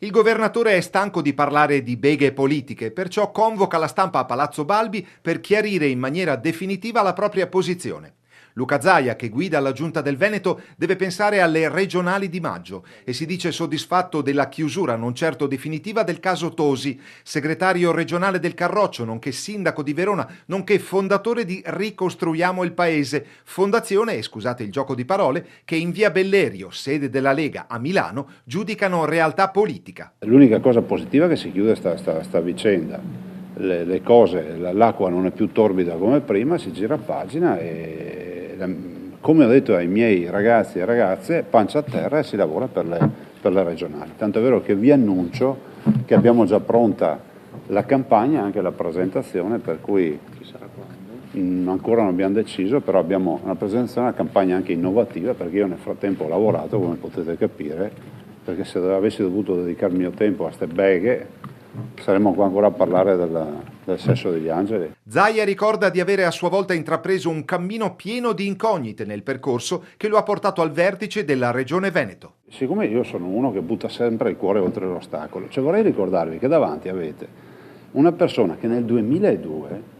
Il governatore è stanco di parlare di beghe politiche, perciò convoca la stampa a Palazzo Balbi per chiarire in maniera definitiva la propria posizione. Luca Zaia, che guida la Giunta del Veneto, deve pensare alle regionali di maggio e si dice soddisfatto della chiusura non certo definitiva del caso Tosi, segretario regionale del Carroccio, nonché sindaco di Verona, nonché fondatore di Ricostruiamo il Paese, fondazione, e scusate il gioco di parole, che in via Bellerio, sede della Lega a Milano, giudicano realtà politica. L'unica cosa positiva è che si chiude sta vicenda. Le cose, l'acqua non è più torbida come prima, si gira pagina e come ho detto ai miei ragazzi e ragazze, pancia a terra e si lavora per le regionali. Tanto è vero che vi annuncio che abbiamo già pronta la campagna, anche la presentazione, per cui ancora non abbiamo deciso, però abbiamo una presentazione, una campagna anche innovativa, perché io nel frattempo ho lavorato, come potete capire, perché se avessi dovuto dedicare il mio tempo a queste beghe saremmo qua ancora a parlare del sesso degli angeli. Zaia ricorda di avere a sua volta intrapreso un cammino pieno di incognite nel percorso che lo ha portato al vertice della Regione Veneto. Siccome io sono uno che butta sempre il cuore oltre l'ostacolo, cioè vorrei ricordarvi che davanti avete una persona che nel 2002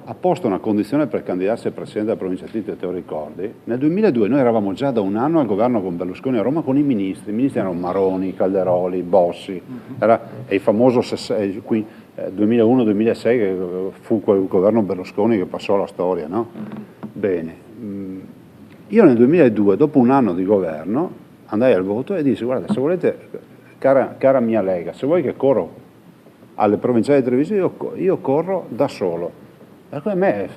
ha posto una condizione per candidarsi al Presidente della Provincia di Tito, te lo ricordi? Nel 2002 noi eravamo già da un anno al governo con Berlusconi a Roma con i ministri. I ministri erano Maroni, Calderoli, Bossi, era il famoso 2001-2006 che fu quel governo Berlusconi che passò alla storia, no? Bene, io nel 2002, dopo un anno di governo, andai al voto e dissi: guarda, se volete, cara mia Lega, se vuoi che corro alle provinciali di Treviso, io corro da solo. Per cui a me,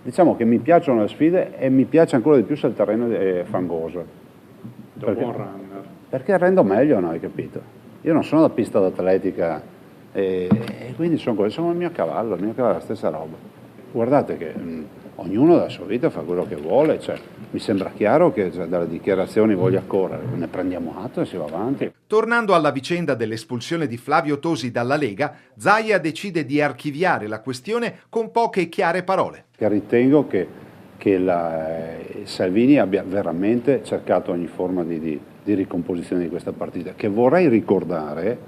diciamo che mi piacciono le sfide e mi piace ancora di più se il terreno è fangoso. Perché rendo meglio, no? Hai capito? Io non sono da pista d'atletica e quindi sono il mio cavallo è la stessa roba. Guardate che ognuno della sua vita fa quello che vuole, cioè, mi sembra chiaro che dalle dichiarazioni voglia correre, ne prendiamo atto e si va avanti. Tornando alla vicenda dell'espulsione di Flavio Tosi dalla Lega, Zaia decide di archiviare la questione con poche e chiare parole. Ritengo che Salvini abbia veramente cercato ogni forma di ricomposizione di questa partita, che vorrei ricordare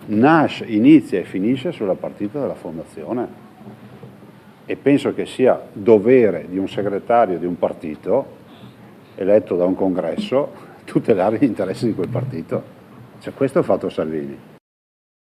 inizia e finisce sulla partita della fondazione. E penso che sia dovere di un segretario di un partito eletto da un congresso tutelare gli interessi di quel partito. Cioè, questo ha fatto Salvini.